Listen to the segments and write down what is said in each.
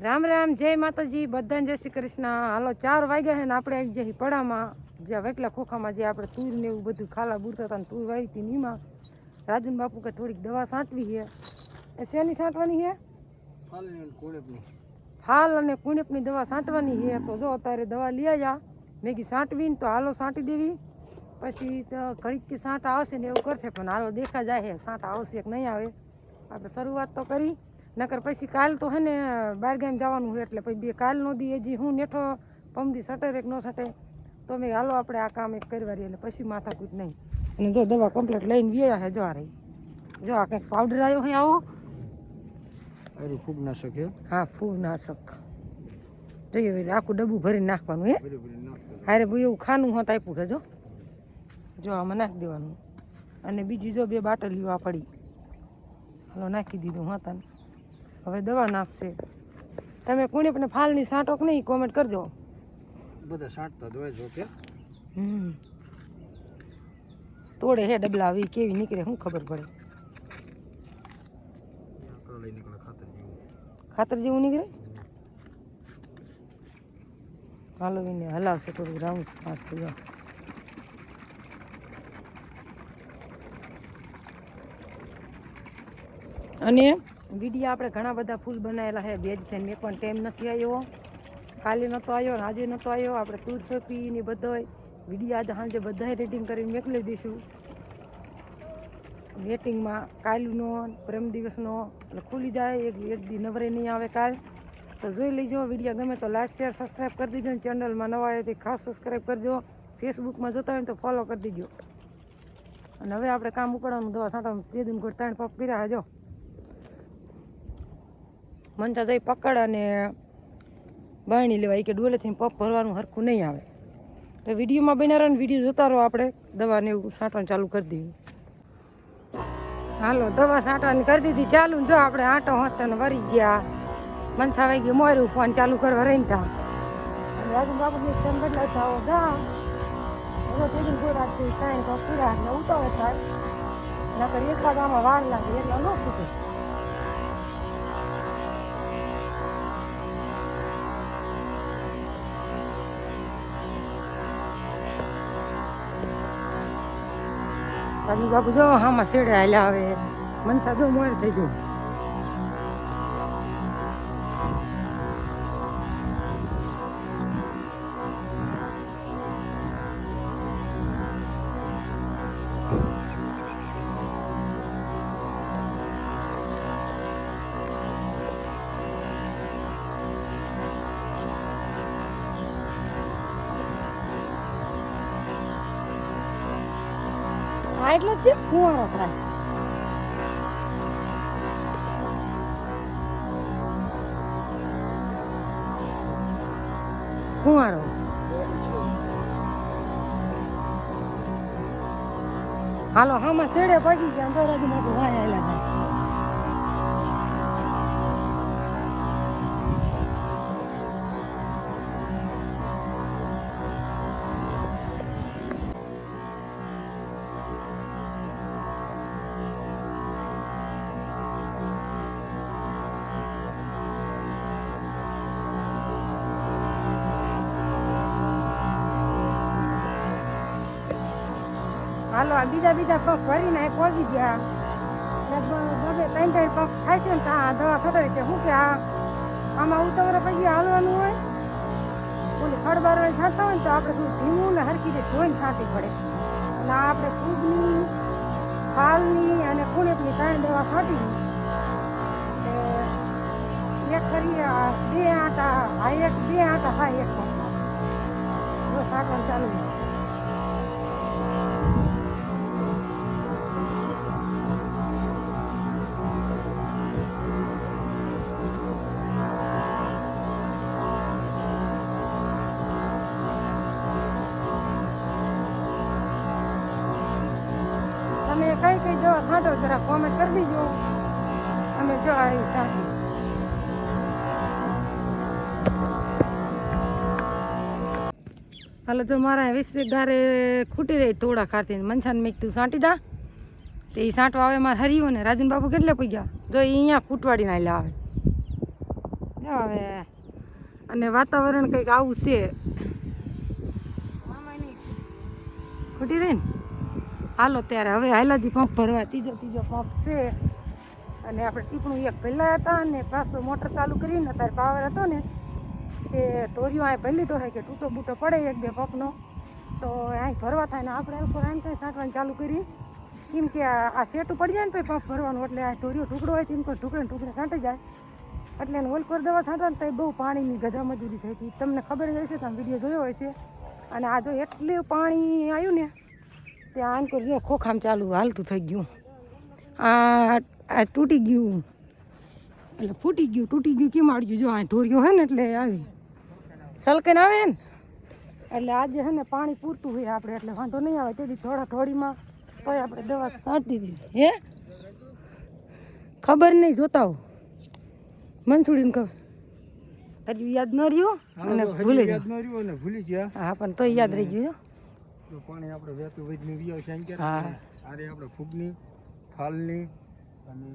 રામ રામ, જય માતાજી, બધાને જય શ્રી કૃષ્ણ। હાલો 4 વાગ્યા છે ને આપણે આવી જઈએ પડામાં, જ્યાં વેટલા ખોખામાં જે આપણે તુર ને એવું બધું ખાલા બુરતા હતા ને તુર વાવી હતી નીમાં રાજન બાપુ કે થોડીક દવા છાંટવી છે। એ શેની છાંટવાની છે? ફાલ અને કુણેપની દવા છાંટવાની છે। તો જો અત્યારે દવા લઈ આવ્યા, મેગી છાંટવી ને તો હાલો છાંટી દેવી, પછી તો ઘડીક કે છાંટા આવશે ને એવું કરશે, પણ હાલો દેખા જાય છે છાંટા આવશે કે નહીં આવે। આપણે શરૂઆત તો કરી, નકર પછી કાલ તો હે ને બહાર ગામ જવાનું હોય એટલે પછી કાલ નો દી હજી હું નેઠો પમદી સટે એક ન સટે તો મેં હાલો આપણે આ કામ એક કરવા રહીએ એટલે પછી માથાકૂટ નહીં। અને જો દવા કમ્પ્લીટ લઈને વ્યા છે, જો આ રહી, જો આ કંઈક પાવડર આવ્યો છે આવો, ફૂગનાશક છે। હા ફૂગનાશક જોઈએ, આખું ડબ્બું ભરીને નાખવાનું હે। હારે ભાઈ એવું ખાનું હોત આપ્યું છે, જો આમાં નાખી દેવાનું। અને બીજી જો 2 બાટલીઓ આ પડી, હાલો નાખી દીધું હતા ને હવે દવા નાખશે। તમે કોને પણ ફાલની છાંટો કે નહીં કોમેન્ટ કરજો। બધા છાંટતા જ હોય જો કે તોડે હે ડબલા આવી કેવી નીકળે શું ખબર પડે, ખાતર જેવું નીકળે। હાલો એને હલાવશે થોડું રાઉન્ડ પાસ થઈ જાવ। અને વિડીયો આપણે ઘણા બધા ફૂલ બનાવેલા છે, 2 દિવસ મેં પણ ટાઈમ નથી આવ્યો, કાલે નહોતો આવ્યો આજે નહોતો આવ્યો। આપણે તુર સોંપી ને બધોય વિડીયો આજે સાંજે બધાય રેડિંગ કરીને મોકલી દઈશું વેટિંગમાં, કાલનો પરમ દિવસનો એટલે ખુલી જાય, એક દી નવરે નહીં આવે કાલ તો જોઈ લેજો। વિડીયો ગમે તો લાઈક શેર સબસ્ક્રાઈબ કરી દેજો, ચેનલમાં નવા હોય તો ખાસ સબસ્ક્રાઈબ કરજો, ફેસબુકમાં જોતા હોય તો ફોલો કરી દેજો। અને હવે આપણે કામ ઉપાડવાનું, દવા છાંટવાનું, તે દિન કોઈ 3 પપ કર્યા જો મનતા જઈ પકડ અને બાયણી લેવાય કે ડોલેથી પપ ભરવાનું હરખું નહીં આવે તો વિડીયોમાં બન્યા રહો ને વિડીયો જોતા રહો, આપણે દવાને એવું છાંટવાનું ચાલુ કરી દઈએ। હાલો દવા છાંટવાની કરી દીધી ચાલુ, જો આપણે આંટો હોતા ને વરી ગયા, મનસા વાગી મોર્યું ફોન ચાલુ કરવા રહીને તા રાજુ બાપુની ફોન બદલાતા આવો ગા એનો તેજી કોઈ રાખતી કાંઈ તો પૂરા એટલે ઉતાવળ થાય, નકર એકાદ આમાં વાર લાગે એટલે ન ફૂટે। રાજુ બાપુ જો આમાં શેડે હાલ્યા આવે, મનસા જો મોર થઈ જાય। એટલે જ ફુવારો થાય, ફુવારો હાલો હામાં શેડે પગી ગયા તો રાજુ બાપુ વાય આવેલા થાય। હાલો આ બીજા પગ ભરીને પહોંચી ગયા, લગભગ 2-3 પગ થાય છે ને ત્યાં દવા છોટાડી છે શું કે આમાં ઉતાવળે પછી હાલવાનું હોય, ઓલી ખડબાર છાંટતા હોય ને તો આપણે થોડું ધીમું ને હરખી રીતે જોઈને છાંટવી પડે। અને આપણે ફૂગની, ફાલની અને કુણેપની 3 દવા છાંટી એટલે એક કરી 2 આંટા, હા 2 આંટા થાય એક પગમાં, જો છાંટવાનું ચાલુ છે। તમે કઈ દવા છાંટો જરા કોમેન્ટ કરી દીજો, અમે જો આવી છાંટી। હાલો જો મારા 20 ગારે ખૂટી રહી થોડા ખાતી, મનસાને મેં તું છાંટી દા તો એ છાંટવા આવે મારે હરિયો ને રાજન બાપુ કેટલે પગ્યા જો એ અહીંયા ફૂટવાડીને આવેલા આવે જો હવે અને વાતાવરણ કંઈક આવું છે ખોટી રહી ને હાલો ત્યારે હવે હાલાજી પંપ ભરવા ત્રીજો પંપ છે અને આપણે ટીપણું એક પહેલાં હતા અને પાછો મોટર ચાલુ કરીને અત્યારે પાવર હતો ને તે તોરિયો અહીં ભરી લીધો હોય કે તૂટો બૂટો પડે એક બે પંપનો તો અહીં ભરવા થાય ને આપણે ઉપર અહીં કંઈ છાંટવાનું ચાલુ કરી કેમ કે આ સેટું પડી જાય ને પછી પંપ ભરવાનું એટલે આ તોરિયો ટુકડો હોય તેમ કોઈ ટુકડે છાંટી જાય એટલે એને ઓલકોર દવા છાંટવાનું તો બહુ પાણીની ગધા મજૂરી થઈ હતી તમને ખબર જ હશે તમે વિડીયો જોયો હશે અને આ જો એટલું પાણી આવ્યું ને ત્યાં આનકોર જો ખોખામ ચાલુ હાલતું થઈ ગયું આ તૂટી ગયું એટલે ફૂટી ગયું તૂટી ગયું કેમ આવડ્યું જો આ ધોર્યો હે ને એટલે આવી સલકેન આવે ને એટલે આજે છે ને પાણી પૂરતું હોય આપણે એટલે વાંધો નહીં આવે તેથી થોડીમાં પછી આપણે દવા છાંટી દીધી હે ખબર નહીં જોતા હો મનસુડીને ખબર હજુ યાદ ન રહ્યું અને ભૂલી ગયા હા પણ તો યાદ રહી ગયું પાણી આપણે વહેતું વહેતું વિયાવ છે હા આરે આપણે ફૂગની ફાલની અને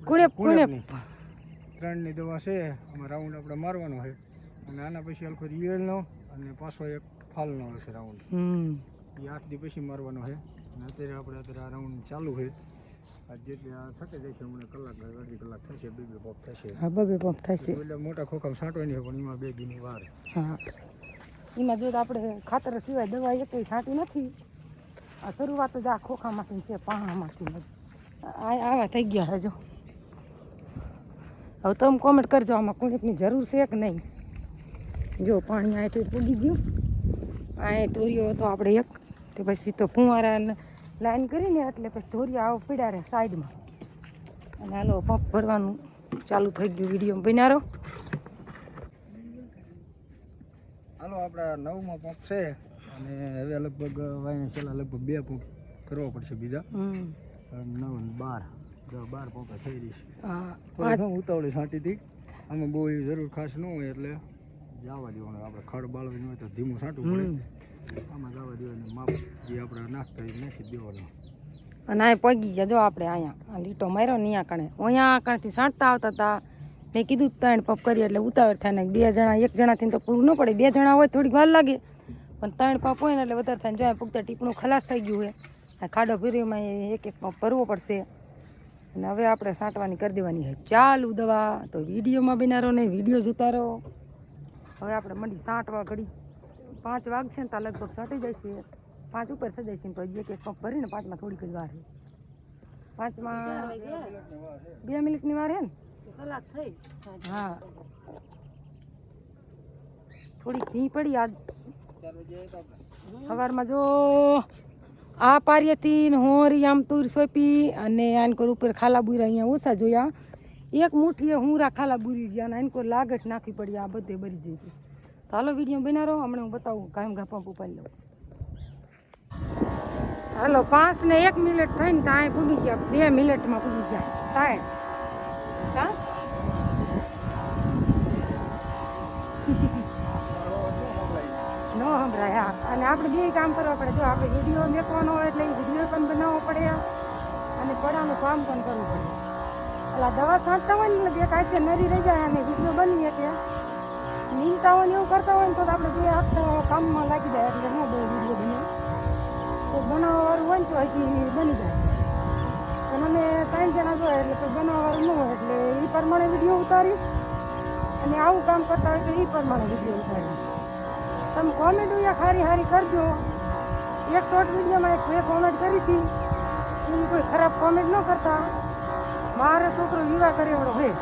કુણે ત્રણની દવા છે આમાં રાઉન્ડ આપણે મારવાનો છે અને આના પછી હલકો રિયલનો અને પાછો એક ફાલનો હશે રાઉન્ડ એ 8 દી પછી મારવાનો છે અને અત્યારે આ રાઉન્ડ ચાલુ છે આ જેટલી આ થકે જાય છે હમણાં કલાક અડધી કલાક થશે બે પંપ થશે હા બે પંપ થશે એટલે મોટા ખોખામ છાંટવાની પણ એમાં 2 દીની વાર હા એમાં જો આપણે ખાતર સિવાય દવા એકેય છાંટી નથી આ શરૂઆત જ આ ખોખામાંથી છે પાણામાંથી આવા થઈ ગયા હે જો હવે તમે કોમેન્ટ કરજો આમાં કોણીકની જરૂર છે કે નહીં જો પાણી અહીંથી પૂગી ગયું અહીં તોરિયો હતો આપણે એક તે પછી તો ફુવારા લાઈન કરીને એટલે પછી તોરિયા આવો પીડ્યા રહે સાઈડમાં અને હાલો પંપ ભરવાનું ચાલુ થઈ ગયું વિડીયો બનારો હાલો આપણા 9મા પંપ છે અને હવે લગભગ વાયા છેલ્લા લગભગ 2 પંપ કરવા પડશે બીજા 9 અને 12 પંપ થઈ રહી છે હા ઉતાવળી છાંટી હતી આમાં બહુ જરૂર ખાસ ન હોય એટલે જવા દેવાનું આપણે ખડ બાળવાની હોય તો ધીમું છાંટવું પડે આમાં જવા દેવાનું માપ જે આપણે નાખી દેવાનું અને આ પગી ગયા જો આપણે અહીંયા લીટો માર્યો ને અહીંયા કણે અહીંયા કણથી છાંટતા આવતા હતા મેં કીધું 3 પંપ કરીએ એટલે ઉતાવળ થાય ને 2 જણા 1 જણાથી તો પૂરું ન પડે 2 જણા હોય થોડીક વાર લાગે પણ 3 પંપ હોય ને એટલે વધારે થાય જો પુખ્તા ટીપણું ખલાસ થઈ ગયું હોય આ ખાડો ફેરીમાં એક પંપ ભરવો પડશે અને હવે આપણે છાંટવાની કરી દેવાની છે ચાલુ દવા તો વિડીયોમાં બનારો ને વિડીયો જોતા રહો હવે આપણે મંડી છાંટવા ઘડી 5 વાગશે ને ત્યાં લગભગ છાંટી જાય છે 5 ઉપર થઈ જાય છે તો એક પંપ ભરીને 5માં થોડીક જ વાર છે 5માં 2 મિનિટની વાર છે ને કલાક થઈ હા થોડીક ભી પડી આજ સવારમાં જો આ પારિયાથી હોરી આમ તુર સોંપી અને આનકોર ઉપર ખાલા બુરા અહીંયા ઓછા જોયા એક મુઠ્ઠીએ હુંરા ખાલા બુરી ગયા અને આનકોર લાગટ નાખવી પડી આ બધે બરી જઈ હતી તો હાલો વિડીયો બનાવો હમણાં હું બતાવું કાયમ ઘા પંપ ઉપાડી લઉં હાલો 5 ને 1 મિનિટ થઈને ત્યાં પૂગી ગયા 2 મિનિટમાં પૂગી ગયા સાહેબ હા ન સંભળાય હા અને આપણે બે કામ કરવા પડે જો આપણે વિડીયો મેકવાનો હોય એટલે વિડીયો પણ બનાવવો પડે અને પડાનું કામ પણ કરવું પડે એટલે દવા છાંટતા હોય ને એટલે બે કાંઈ નરી રહી જાય અને વિડીયો બની શકે નીલતા હોય ને એવું કરતા હોય ને તો આપણે બે આખા કામમાં લાગી જાય એટલે ન બહુ વિડીયો બને તો બનાવવાવાળું હોય ને તો હજી બની જાય પણ અમે 3 જણા જોઈએ એટલે તો બનાવવાવાળું ન હોય એટલે એ પ્રમાણે વિડીયો ઉતારી અને આવું કામ કરતા હોય તો એ પ્રમાણે વિડીયો ઉતારી તમે કોમેન્ટ હારી કરજો એક શોર્ટ વિડીયોમાં એક મેં કોમેન્ટ કરી હતી એની કોઈ ખરાબ કોમેન્ટ ન કરતા મારો છોકરો વિવાહ કરે એવડો હોય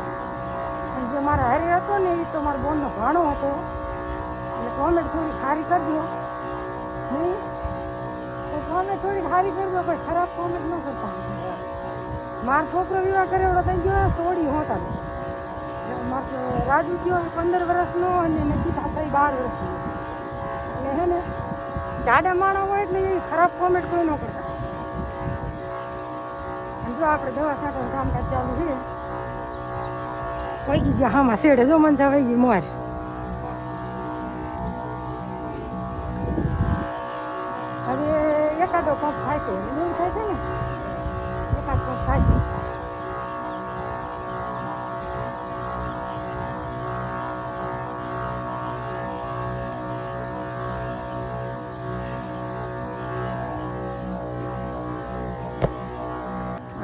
અને જે મારા હારે હતો ને એ તો મારા બોનનો ભાણો હતો એટલે કોમેન્ટ થોડી સારી કરજો નહીં તો કોમેન્ટ થોડી સારી કરજો કોઈ ખરાબ કોમેન્ટ ન કરતા મારો છોકરો વિવાહ કરે એવડો થઈ ગયો સોડી હોતા મારો રાજુ ગયો 15 વર્ષનો અને નજીક થઈ 12 વર્ષનો એટલે હે ને જાડા માણસ હોય એટલે એ ખરાબ કોમેન્ટ કોઈ ન કરતા અને જો આપણે દવા છાંટવાનું કામકાજ ચાલુ છે વહી ગયા હામાં શેડે જો મનસા વહી ગઈ મોર હવે એકાદો પંપ થાય છે એવું થાય છે ને એકાદ પંપ થાય છે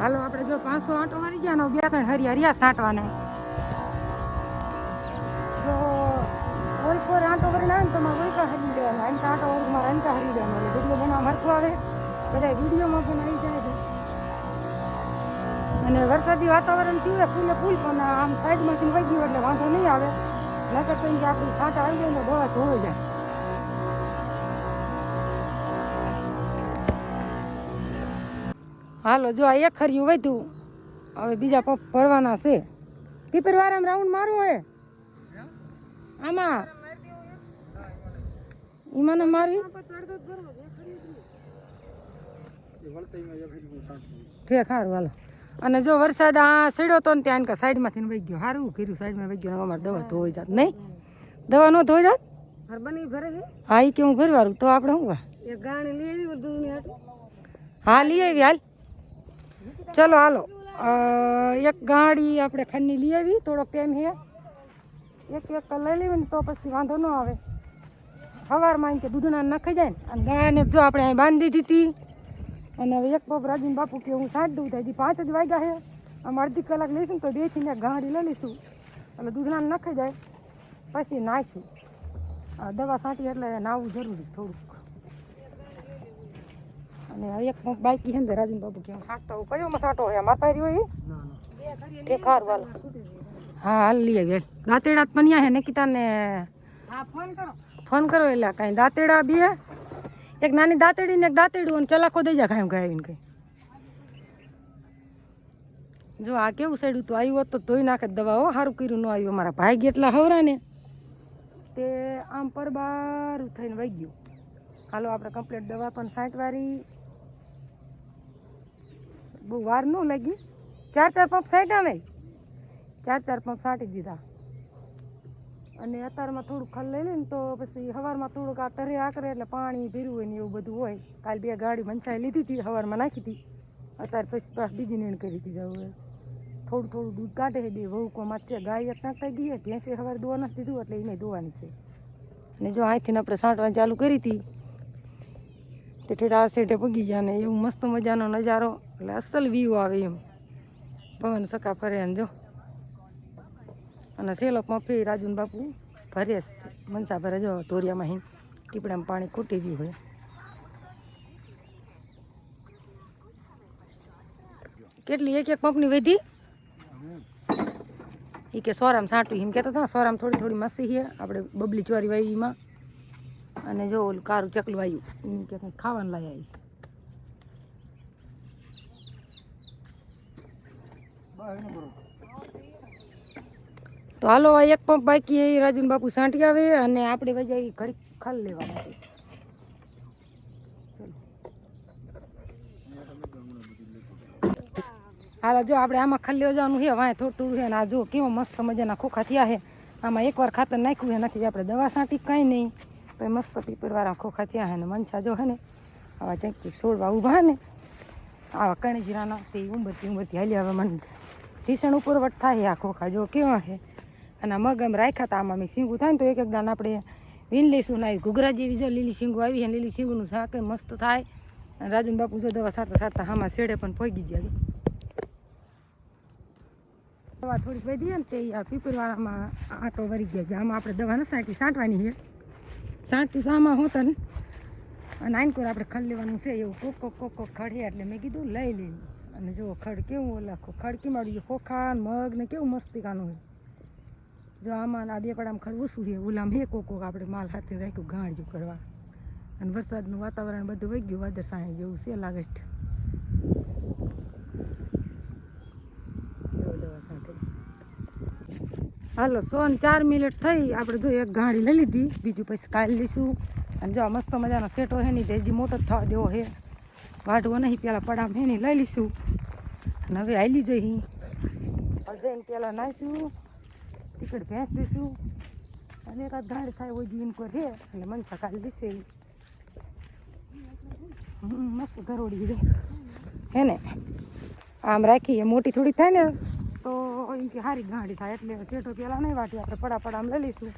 હાલો આપણે જો 500 આંટો મારી ગયા ને 2-3 હરિયા છાંટવાના. જો ઓલપોર આંટો કરીને આવે ને તો મારે ઓલકા હરી દેવાના, અંકા આંટો વળી મારે અંકા હરી દેવાનો, એટલે વિડીયો બનાવવા હરખું આવે, બધા વિડીયોમાં પણ આવી જાય છે. અને વરસાદી વાતાવરણ થયું હોય ફૂલ પણ આમ સાઈડમાંથી વહી ગયું એટલે વાંધો નહીં આવે, નકર તો કે આપણી છાંટા આવી જાય ને દવા ધોઈ જાય. હાલો જો આ એક ખર્યું વધ્યું, હવે બીજા પંપ ભરવાના છે. પીપરવાળામાં રાઉન્ડ મારવો હોય આમાં ઈમાને મારવી ઠીક સારું હાલો. અને જો વરસાદ આ સડ્યો તો ને ત્યાં કે સાઈડમાંથી વહી ગયો, સારું કર્યું સાઈડમાં વહી ગયો, અમારે દવા ધોઈ જાત નહીં, દવા ન ધોઈ જાત બની ભરે છે. હા એ કેવું ભરવાનું તો આપણે શું એક ગાણી લઈ આવી બધું. હા લઈ આવી હાલ ચલો હાલો. એક ગાડી આપણે ખંડની લઈ આવી, થોડોક ટાઈમ છે, એક લઈ લેવી ને તો પછી વાંધો ન આવે. સવારમાં કે દૂધના નખાઈ જાય ને, અને ગાયને જો આપણે અહીં બાંધી દીધી. અને હવે એક પપ રાજન બાપુ કે હું 7 દઉં થાય 5 જ વાગ્યા છે, આમ અડધી કલાક લઈશું ને તો 2 થી ગાડી લઈ લઈશું, એટલે દૂધના નખાઈ જાય પછી નાહીશું. દવા છાંટી એટલે નાહવું જરૂરી થોડુંક. અને એક પંપ બાકી છે ને રાજન બાપુ કે હું છાંટતા હું કયો સાંટો હોય મારા પારી હોય એ ખાર વાલો. હા હાલ લઈ આવી દાંતેડા પણ હે નિકિતા ને ફોન કરો એટલે કાંઈ દાંતેડા બે, એક નાની દાંતેડી ને એક દાંતેડું અને ચલાકો દઈ જા ખાઈ આવીને કઈ. જો આ કેવું સાઈડ તો આવ્યું તો ધોઈ નાખે દવા. હો સારું કર્યું ન આવ્યું, અમારા ભાઈ કેટલા હવરા ને તે આમ પરબારું થઈને વહી ગયું. હાલો આપણે કમ્પ્લીટ દવા પણ છાંટવારી, બહુ વાર ન લાગી. 4 પંપ છાંટ્યા મેં, 4 પંપ છાંટી દીધા. અને અત્યારમાં થોડું ખલ લઈ લે ને તો પછી સવારમાં થોડુંક આ તરે આકરે એટલે પાણી ભીરું હોય ને એવું બધું હોય. કાલ 2 ગાડી મંચાઈ લીધી હતી, સવારમાં નાખી હતી, અત્યારે પછી બીજી નીણ કરી હતી. જવું થોડું દૂધ કાઢે છે, 2 વહુકોમાં છે, ગાય એક નાખતા ગઈ, ભેંસે સવારે દોવા નથી દીધું એટલે એને દોવાની છે. અને જો અહીંથી આપણે છાંટવાની ચાલુ કરી હતી તે ઠેઠા આ સેઠે પગી ગયા ને એવું મસ્ત મજાનો નજારો, એટલે અસલ વ્યૂ આવે એમ, પવન સકા ફરે ને જો. અને સેલો પંપે રાજુન બાપુ ભરે મનસા ભરે, જો ધોરિયામાં હિં ટીપડામાં પાણી ખૂટી ગયું હોય. કેટલી એક પંપની વધી એ કે સોરામ છાંટવી એમ કહેતા હતા. સોરામ થોડી મસી છે આપણે બબલી ચોરી વાવીમાં. અને જો ઓલું કારું ચકલું આવ્યું એમ કે કંઈ ખાવાનું લઈ આવી. તો હાલો આ એક પંપ બાકી એ રાજુન બાપુ છાંટી આવે અને આપણે વજાઈ ઘડી ખલ લેવાના છે. હાલો જો આપણે આમાં ખલ લેવા જવાનું છે, વાંય થોડું છે ને આ જો કેવો મસ્ત મજાના ખોખા થયા છે. આમાં એકવાર ખાતર નાખ્યું છે નથી, આપણે દવા છાંટી કાંઈ નહીં તો મસ્ત પીપરવાળા ખોખા થયા છે. ને મનસા જો હે ને આવા ચંકી છોડવા ઊભા હે ને આવા કણજીરાના તે ઉંબરથી હાલી આવે. મને ઢીસણ ઉપર વટ થાય આ ખોખા જો કેવા છે. અને મગ એમ રાખ્યા હતા, આમાં મેં શીંગું થાય ને તો એક દાન આપણે વીણ લઈશું. ને આવી ઘૂઘરા જેવી જો લીલી શીંગું આવી છે, લીલી શીંગુનું શાક મસ્ત થાય. અને રાજુન બાપુ જો દવા છાંટતા આમાં શેડે પણ પહોંચી ગયા. દવા થોડીક વધી ને તે આ પીપરવાળામાં આંટો વરી ગયા છે. આમાં આપણે દવા નથી છાંટવાની છે, છાંટી આમાં હોતા ને. અને આનકોર આપણે ખડ લેવાનું છે એવું કોક ખડ છે એટલે મેં કીધું લઈ લેવું. અને જો ખડ કેવું ઓલા ખડ કેમાડ્યું ખોખા મગ ને કેવું મસ્તીકાનું હોય. જો આમાં આ 2 પડામાં ખડ ઓછું છે, ઓલામાં હે કોક આપણે માલ હાથે રાખ્યું ગાંડિયું કરવા. અને વરસાદનું વાતાવરણ બધું વહી ગયું, વાદર સાંઈ જેવું છે લાગે. હાલો 104 મિનિટ થઈ, આપણે જો એક ગાડી લઈ લીધી, બીજું પછી કાલ લઈશું. અને જો મસ્ત મજાનો સેટો હે નહીં તેજી મોટો થવા દેવો હે, વાઢવો નહીં, પેલા પડામ હે નહીં લઈ લઈશું. અને હવે હાલી જઈ જઈને પેલા નાહીશું, ટીકડ ભેંસ દઈશું. અને એક ગાડી થાય હોય જીન કોઈ હે એટલે મનસા કાઢી દીશે. મસ્ત ઘરોડી દે હે ને, આમ રાખીએ મોટી થોડી થાય ને તો એમ કે સારી ગાડી થાય, એટલે સેટો પેલા નહીં વાટી આપણે પડામ લઈ લઈશું.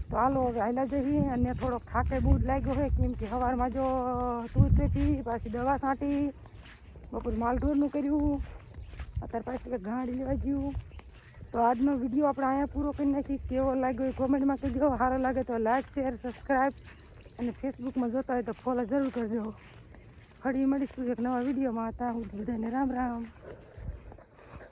તો હાલો હવે હાલા જઈએ. અને થોડોક થાકે બહુ જ લાગ્યો હોય કેમ કે સવારમાં જો તુલસી પી પાછી દવા છાંટી બપોર માલઢોરનું કર્યું, અત્યારે પાછી ગાડી લેવા ગયું. તો આજનો વિડીયો આપણે અહીંયા પૂરો કરી નાખી. કેવો લાગ્યો એ કોમેન્ટમાં કહેજો. સારો લાગે તો લાઈક શેર સબસ્ક્રાઈબ અને ફેસબુકમાં જોતા હોય તો ફોલો જરૂર કરજો. ફરી મળીશું એક નવા વિડીયોમાં. ત્યાં હું બધાને રામ રામ.